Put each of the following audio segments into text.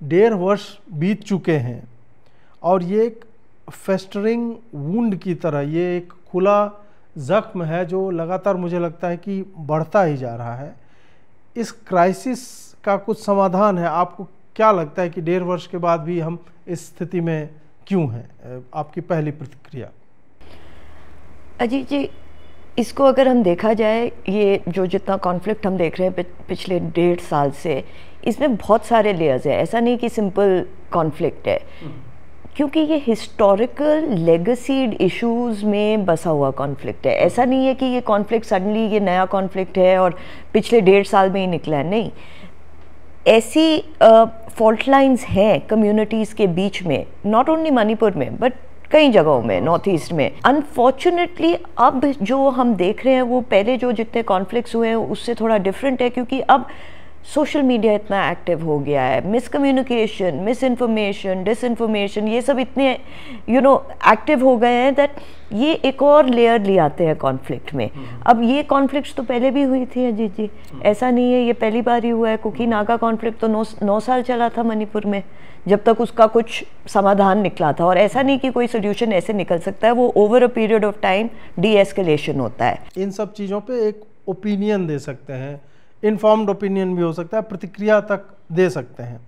1.5 वर्ष बीत चुके हैं और ये एक फेस्टरिंग वुंड की तरह, ये एक खुला जख्म है जो लगातार मुझे लगता है कि बढ़ता ही जा रहा है। इस क्राइसिस का कुछ समाधान है? आपको क्या लगता है कि 1.5 वर्ष के बाद भी हम इस स्थिति में क्यों हैं? आपकी पहली प्रतिक्रिया। अजीत जी, इसको अगर हम देखा जाए, ये जो जितना कॉन्फ्लिक्ट हम देख रहे हैं पिछले 1.5 साल से, इसमें बहुत सारे लेयर्स है। ऐसा नहीं कि सिंपल कॉन्फ्लिक्ट है, क्योंकि ये हिस्टोरिकल लेगेसीड इश्यूज में बसा हुआ कॉन्फ्लिक्ट है। ऐसा नहीं है कि ये कॉन्फ्लिक्ट सडनली ये नया कॉन्फ्लिक्ट है और पिछले 1.5 साल में ही निकला है, नहीं। ऐसी फॉल्ट लाइंस हैं कम्युनिटीज़ के बीच में, नॉट ओनली मणिपुर में बट कई जगहों में, नॉर्थ ईस्ट में। अनफॉर्चुनेटली अब जो हम देख रहे हैं वो पहले जो जितने कॉन्फ्लिक्ट्स हुए हैं उससे थोड़ा डिफरेंट है, क्योंकि अब सोशल मीडिया इतना एक्टिव हो गया है। मिसकम्युनिकेशन, मिस इन्फॉर्मेशन, डिसइन्फॉर्मेशन, ये सब इतने एक्टिव हो गए हैं दैट ये एक और लेयर ले आते हैं कॉन्फ्लिक्ट में। अब ये कॉन्फ्लिक्ट्स तो पहले भी हुई थी अजीत जी, ऐसा नहीं है ये पहली बार ही हुआ है। कुकी नागा कॉन्फ्लिक्ट तो 9 साल चला था मणिपुर में, जब तक उसका कुछ समाधान निकला था। और ऐसा नहीं कि कोई सोल्यूशन ऐसे निकल सकता है, वो over a period of time D escalation होता है। इन सब चीज़ों पे एक ओपिनियन दे सकते हैं, इन्फॉर्म्ड ओपिनियन भी हो सकता है, प्रतिक्रिया तक दे सकते हैं।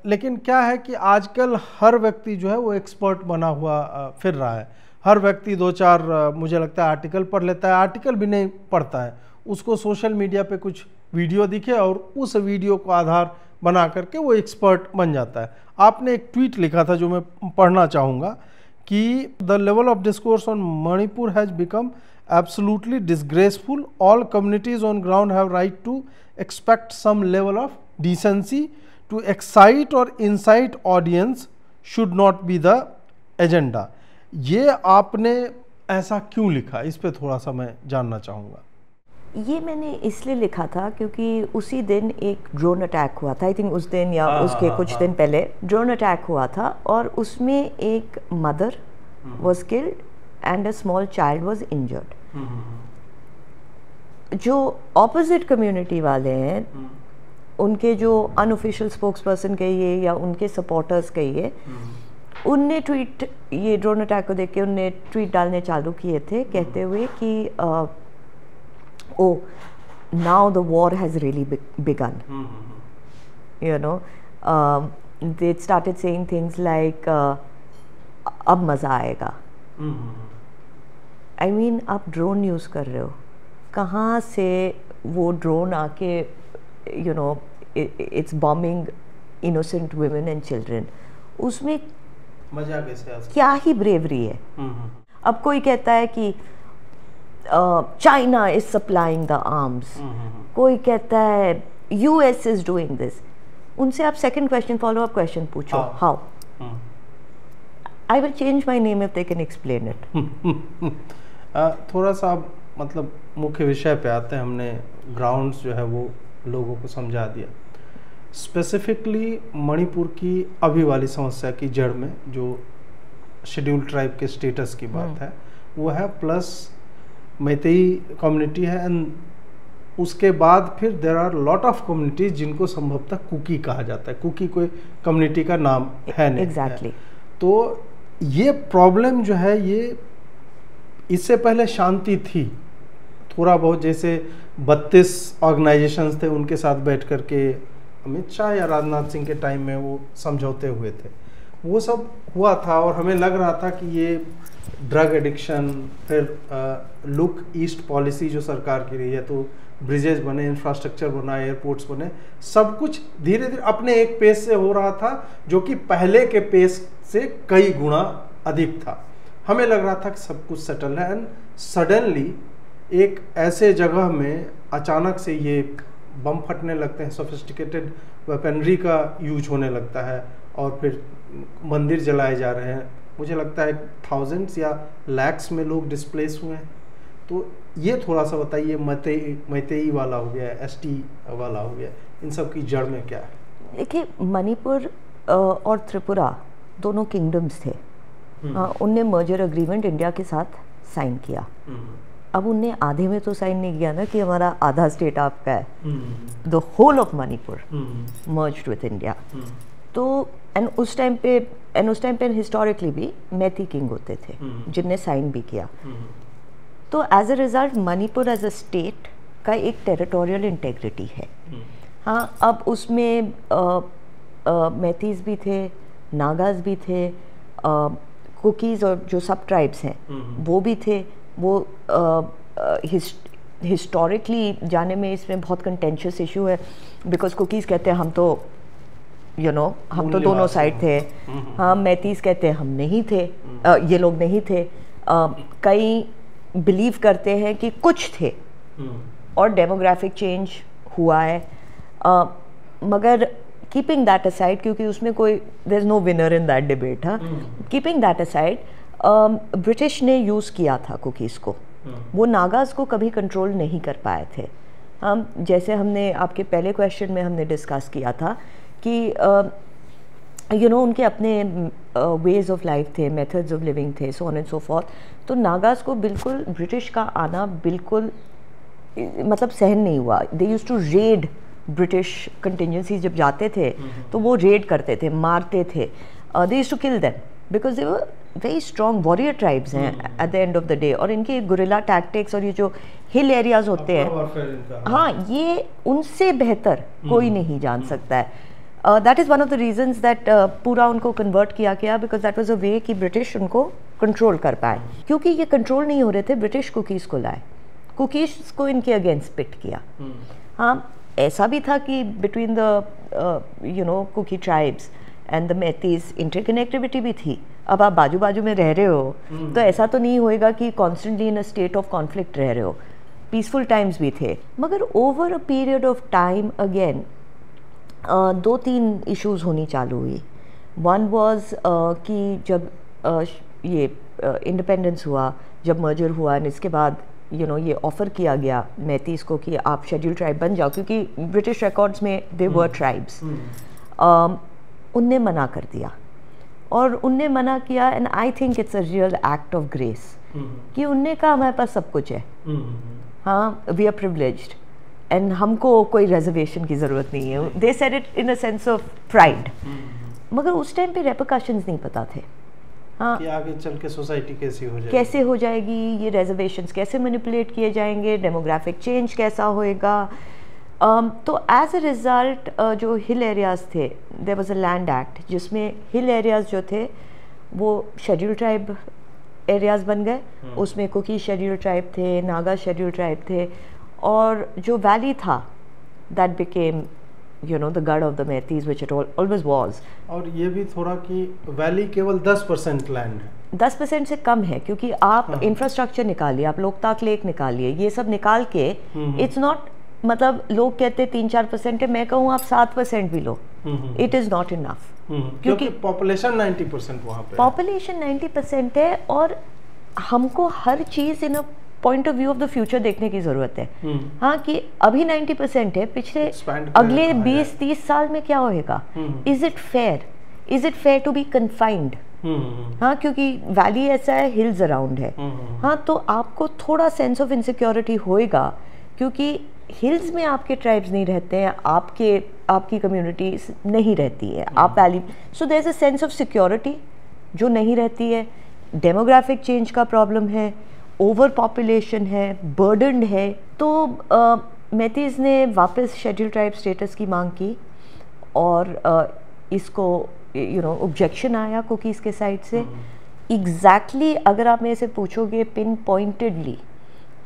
लेकिन क्या है कि आजकल हर व्यक्ति जो है वो एक्सपर्ट बना हुआ फिर रहा है। हर व्यक्ति 2-4 मुझे लगता है आर्टिकल पढ़ लेता है, आर्टिकल भी नहीं पढ़ता है, उसको सोशल मीडिया पे कुछ वीडियो दिखे और उस वीडियो को आधार बना करके वो एक्सपर्ट बन जाता है। आपने एक ट्वीट लिखा था जो मैं पढ़ना चाहूँगा कि the level of discourse on Manipur has become absolutely disgraceful. All communities on ground have right to expect some level of decency. To excite or incite audience should not be the agenda. ये आपने ऐसा क्यों लिखा, इस पे थोड़ा सा मैं जानना चाहूँगा। ये मैंने इसलिए लिखा था क्योंकि उसी दिन एक ड्रोन अटैक हुआ था। आई थिंक उस दिन या उसके कुछ दिन पहले ड्रोन अटैक हुआ था और उसमें एक mother was killed and a small child was injured. जो ऑपोजिट कम्युनिटी वाले हैं, उनके जो अनऑफिशियल स्पोक्स पर्सन कहिए या उनके सपोर्टर्स कहिए, उनने ट्वीट, ये ड्रोन अटैक को देख के उनने ट्वीट डालने चालू किए थे कहते हुए कि oh now the war has really begun, you know. They started saying things like अब मज़ा आएगा। आई मीन आप ड्रोन यूज़ कर रहे हो, कहाँ से वो ड्रोन आके it's bombing innocent women and children, उसमें मजा कैसे आ सकता? क्या ही ब्रेवरी है। अब कोई कहता है कि China is supplying the arms, कोई कहता है यूएस इज डूइंग दिस। उनसे आप second question, follow up question पूछो, how? I will change my name if they can explain it. थोड़ा सा मतलब मुख्य विषय पे आते हैं। हमने ग्राउंड्स जो है वो लोगों को समझा दिया। स्पेसिफिकली मणिपुर की अभी वाली समस्या की जड़ में जो शेड्यूल ट्राइब के स्टेटस की बात है वो है, प्लस मैतेई कम्युनिटी है, एंड उसके बाद फिर there are lot of communities जिनको संभवतः कुकी कहा जाता है। कुकी कोई कम्युनिटी का नाम है नहीं। Exactly. तो ये प्रॉब्लम जो है ये इससे पहले शांति थी थोड़ा बहुत, जैसे 32 ऑर्गेनाइजेशंस थे, उनके साथ बैठ कर के अमित शाह या राजनाथ सिंह के टाइम में वो समझौते हुए थे, वो सब हुआ था और हमें लग रहा था कि ये ड्रग एडिक्शन, फिर लुक ईस्ट पॉलिसी जो सरकार की रही है, तो ब्रिजेज बने, इंफ्रास्ट्रक्चर बना, एयरपोर्ट्स बने, सब कुछ धीरे धीरे अपने एक पेस से हो रहा था जो कि पहले के पेस से कई गुना अधिक था। हमें लग रहा था कि सब कुछ सेटल है, एंड सडनली एक ऐसे जगह में अचानक से ये बम फटने लगते हैं, सोफिस्टिकेटेड वेपनरी का यूज होने लगता है और फिर मंदिर जलाए जा रहे हैं। मुझे लगता है थाउजेंड्स या लैक्स में लोग डिस्प्लेस हुए हैं। तो ये थोड़ा सा बताइए, मैतेई वाला हो गया, एसटी वाला हो गया, इन सब की जड़ में क्या है? देखिए, मणिपुर और त्रिपुरा दोनों किंगडम्स थे। उनने मर्जर एग्रीमेंट इंडिया के साथ साइन किया। अब उनने आधे में तो साइन नहीं किया ना कि हमारा आधा स्टेट आपका है, the whole of Manipur merged with India. तो एंड उस टाइम पे हिस्टोरिकली भी मैती किंग होते थे जिनने साइन भी किया। तो as a result Manipur as a state का एक टेरिटोरियल इंटेग्रिटी है। हाँ, अब उसमें मैतीज भी थे, नागाज भी थे, कुकीज़ और जो सब ट्राइब्स हैं वो भी थे। वो हिस्टोरिकली जाने में इसमें बहुत कंटेंशियस इशू है, बिकॉज कुकीज़ कहते हैं हम तो हम तो दोनों साइड थे। हाँ, मैतीज कहते हैं हम नहीं थे, ये लोग नहीं थे। कई बिलीव करते हैं कि कुछ थे और डेमोग्राफिक चेंज हुआ है, मगर कीपिंग दैट असाइड, क्योंकि उसमें कोई there is no winner in that debate. हाँ, कीपिंग दैट असाइड, ब्रिटिश ने यूज़ किया था कुकीज़ को, वो नागाज को कभी कंट्रोल नहीं कर पाए थे। हम जैसे हमने आपके पहले क्वेश्चन में हमने डिस्कस किया था कि उनके अपने वेज ऑफ लाइफ थे, मेथड्स ऑफ लिविंग थे, so on and so forth. तो नागाज को बिल्कुल ब्रिटिश का आना बिल्कुल मतलब सहन नहीं हुआ। They used to raid, British contingency जब जाते थे तो वो रेड करते थे, मारते थे। They used to kill them because they were very strong warrior tribes हैं at the end of the day. और इनके गुरिल्ला टैक्टिक्स और ये जो हिल एरियाज होते हैं, हाँ, ये उनसे बेहतर कोई नहीं जान सकता है। That is one of the reasons that पूरा उनको कन्वर्ट किया गया, बिकॉज दैट वाज अ वे कि ब्रिटिश उनको कंट्रोल कर पाए। क्योंकि ये कंट्रोल नहीं हो रहे थे, ब्रिटिश कुकीज़ को लाए, कुकीज़ को इनके अगेंस्ट पिट किया। हाँ, ऐसा भी था कि between the Kuki tribes and the Meiteis interconnectivity भी थी। अब आप बाजू बाजू में रह रहे हो तो ऐसा तो नहीं होएगा कि constantly in a state of conflict रह रहे हो। पीसफुल टाइम्स भी थे, मगर over a period of time again 2-3 issues होनी चालू हुई। वन वॉज कि जब ये इंडिपेंडेंस हुआ, जब मर्जर हुआ, और इसके बाद ये ऑफ़र किया गया मैतीज़ को कि आप शेड्यूल ट्राइब बन जाओ, क्योंकि ब्रिटिश रिकॉर्ड्स में दे वर ट्राइब्स। उनने मना कर दिया, और उनने मना किया, and I think it's a real act of grace कि उनने कहा हमारे पास सब कुछ है, हाँ, वी आर प्रिविलेज्ड एंड हमको कोई रिजर्वेशन की ज़रूरत नहीं है। They said it in a sense of pride, मगर उस टाइम पे रेपरकशंस नहीं पता थे। हाँ, कि आगे चल के सोसाइटी कैसे हो जाएगी, ये रिजर्वेशंस कैसे मैनिपुलेट किए जाएंगे, डेमोग्राफिक चेंज कैसा होएगा। तो एज अ रिज़ल्ट जो हिल एरियाज़ थे, there was a land act जिसमें हिल एरियाज़ जो थे वो शेड्यूल ट्राइब एरियाज़ बन गए। उसमें कुकी शेड्यूल ट्राइब थे, नागा शेड्यूल ट्राइब थे, और जो वैली था that became the god of the Metis, which it always was. और ये भी थोड़ा कि वैली केवल 10% लैंड है, 10% से कम है, क्योंकि आप इंफ्रास्ट्रक्चर निकालिए, आप लोकताक लेक निकालिए, ये सब निकाल के इट्स नॉट, मतलब लोग कहते 3-4% है, मैं कहूँ आप 7% भी लो, इट इज़ नॉट इनफ, क्योंकि पॉपुलेशन 90% वहाँ पे, पॉपुलेशन 90% है, और हमको हर चीज़ in point of view of the future देखने की ज़रूरत है। हाँ, कि अभी 90% है, पिछले अगले 20-30 साल में क्या होएगा? Is it fair to be confined? हाँ, क्योंकि वैली ऐसा है, हिल्स अराउंड है। हाँ, तो आपको थोड़ा सेंस ऑफ इनसिक्योरिटी होएगा, क्योंकि हिल्स में आपके ट्राइब्स नहीं रहते हैं, आपकी कम्युनिटी नहीं रहती है, आप valley, so there is a sense of security जो नहीं रहती है। डेमोग्राफिक चेंज का प्रॉब्लम है, ओवर पॉपुलेशन है, बर्डन्ड है। तो मैतीज़ ने वापस शेड्यूल ट्राइब स्टेटस की मांग की, और इसको ऑब्जेक्शन आया कुकीज़ के साइड से। एग्जैक्टली अगर आप मेरे से पूछोगे पिन पॉइंटेडली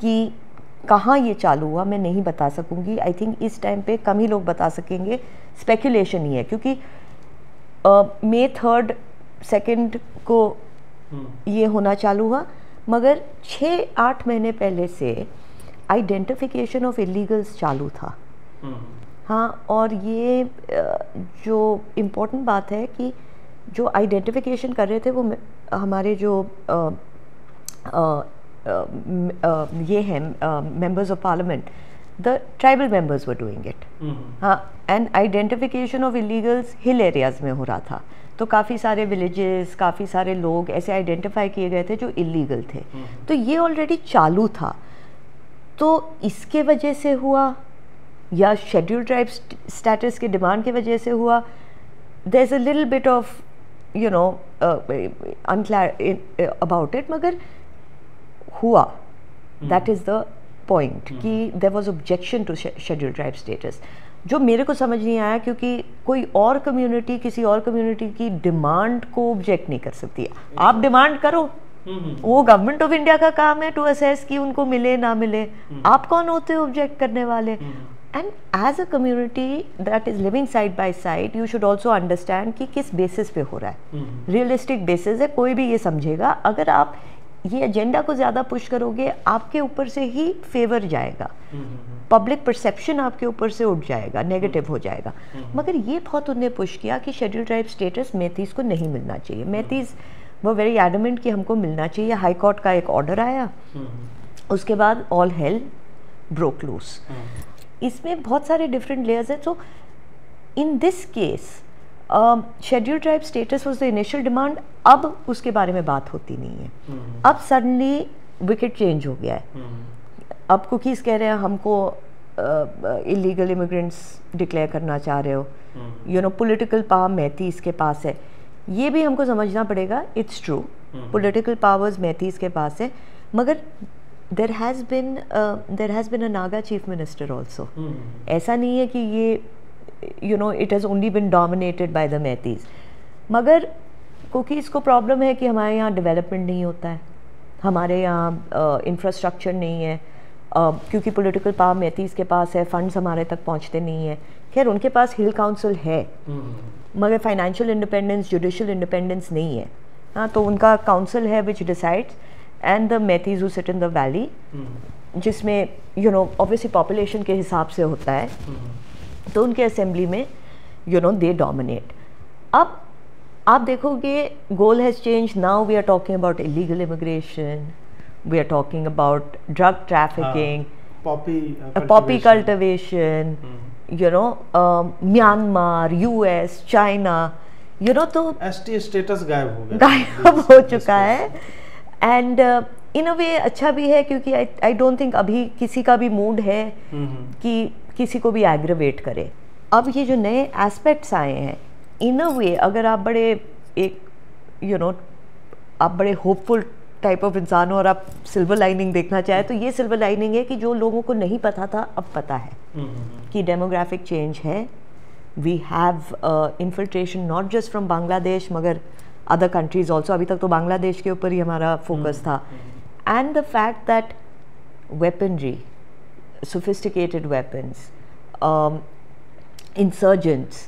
कि कहाँ ये चालू हुआ, मैं नहीं बता सकूँगी। आई थिंक इस टाइम पे कम ही लोग बता सकेंगे, स्पेकुलेशन ही है, क्योंकि May 3rd 2 को ये होना चालू हुआ, मगर 6-8 महीने पहले से आइडेंटिफिकेशन ऑफ इलीगल्स चालू था। हाँ, और ये जो इम्पोर्टेंट बात है कि जो आइडेंटिफिकेशन कर रहे थे वो हमारे जो ये हैं members of parliament, the tribal members were doing it. हाँ, and identification of illegals hill areas में हो रहा था, तो काफ़ी सारे विलेजेस, काफ़ी सारे लोग ऐसे आइडेंटिफाई किए गए थे जो इलीगल थे। तो ये ऑलरेडी चालू था, तो इसके वजह से हुआ या शेड्यूल ट्राइब स्टेटस के डिमांड की वजह से हुआ, there is a little bit of you know unclear about it, मगर हुआ। दैट इज़ द पॉइंट कि there was objection to schedule tribe status, जो मेरे को समझ नहीं आया, क्योंकि कोई और कम्युनिटी किसी और कम्युनिटी की डिमांड को ऑब्जेक्ट नहीं कर सकती है। आप डिमांड करो, वो गवर्नमेंट ऑफ इंडिया का काम है टू असेस कि उनको मिले ना मिले, आप कौन होते हो ऑब्जेक्ट करने वाले। And as a community that is living side by side, you should also understand कि किस बेसिस पे हो रहा है। रियलिस्टिक बेसिस है, कोई भी ये समझेगा। अगर आप ये एजेंडा को ज़्यादा पुश करोगे, आपके ऊपर से ही फेवर जाएगा, पब्लिक परसेप्शन आपके ऊपर से उठ जाएगा, नेगेटिव हो जाएगा। मगर ये बहुत उन्हें पुश किया कि शेड्यूल ट्राइब स्टेटस मैथीज़ को नहीं मिलना चाहिए। मैथीज़ वो वेरी एडमेंट कि हमको मिलना चाहिए। हाई कोर्ट का एक ऑर्डर आया, उसके बाद ऑल हेल ब्रोक लूज। इसमें बहुत सारे डिफरेंट लेयर्स हैं। So in this case schedule tribe status was the initial demand, अब उसके बारे में बात होती नहीं है। अब सडनली विकेट चेंज हो गया है। अब कुकीज़ कह रहे हैं हमको इलीगल इमिग्रेंट्स डिक्लेयर करना चाह रहे हो, you know political power Meiteis के पास है। ये भी हमको समझना पड़ेगा, it's true political powers Meiteis के पास है, मगर there has been a Naga chief minister also. ऐसा नहीं है कि ये you know it has only been dominated by the मैथीज़। मगर कुकीज़ को प्रॉब्लम है कि हमारे यहाँ डेवलपमेंट नहीं होता है, हमारे यहाँ इंफ्रास्ट्रक्चर नहीं है, क्योंकि पॉलिटिकल पावर मैथीज़ के पास है, फंड्स हमारे तक पहुँचते नहीं है। खैर उनके पास हिल काउंसिल है, मगर फाइनेंशियल इंडिपेंडेंस, जुडिशल इंडिपेंडेंस नहीं है। हाँ, तो उनका काउंसिल है which decides, and the Meiteis who sit in the valley, जिसमें यू नो ऑब्वियसली पॉपुलेशन के हिसाब से होता है, तो उनके असेंबली में यू नो दे डोमिनेट। अब आप देखोगे goal has change, now we are talking about illegal immigration, we are talking about drug trafficking, poppy cultivation, you know Myanmar, US, China, you know, तो एसटी स्टेटस गायब हो चुका है। And in अ वे अच्छा भी है, क्योंकि आई डोंट थिंक अभी किसी का भी मूड है कि किसी को भी एग्रेवेट करे। अब ये जो नए एस्पेक्ट्स आए हैं, इन अ वे अगर आप बड़े एक यू नो आप बड़े होपफुल टाइप ऑफ इंसान हो और आप सिल्वर लाइनिंग देखना चाहे, तो ये सिल्वर लाइनिंग है कि जो लोगों को नहीं पता था अब पता है कि डेमोग्राफिक चेंज है। We have infiltration not just from Bangladesh मगर अदर कंट्रीज ऑल्सो। अभी तक तो बांग्लादेश के ऊपर ही हमारा फोकस था। And the fact that weaponry, sophisticated weapons, insurgents,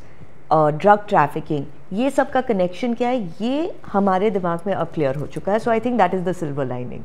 drug trafficking, ये सब का कनेक्शन क्या है, ये हमारे दिमाग में अब क्लियर हो चुका है। So I think that is the silver lining.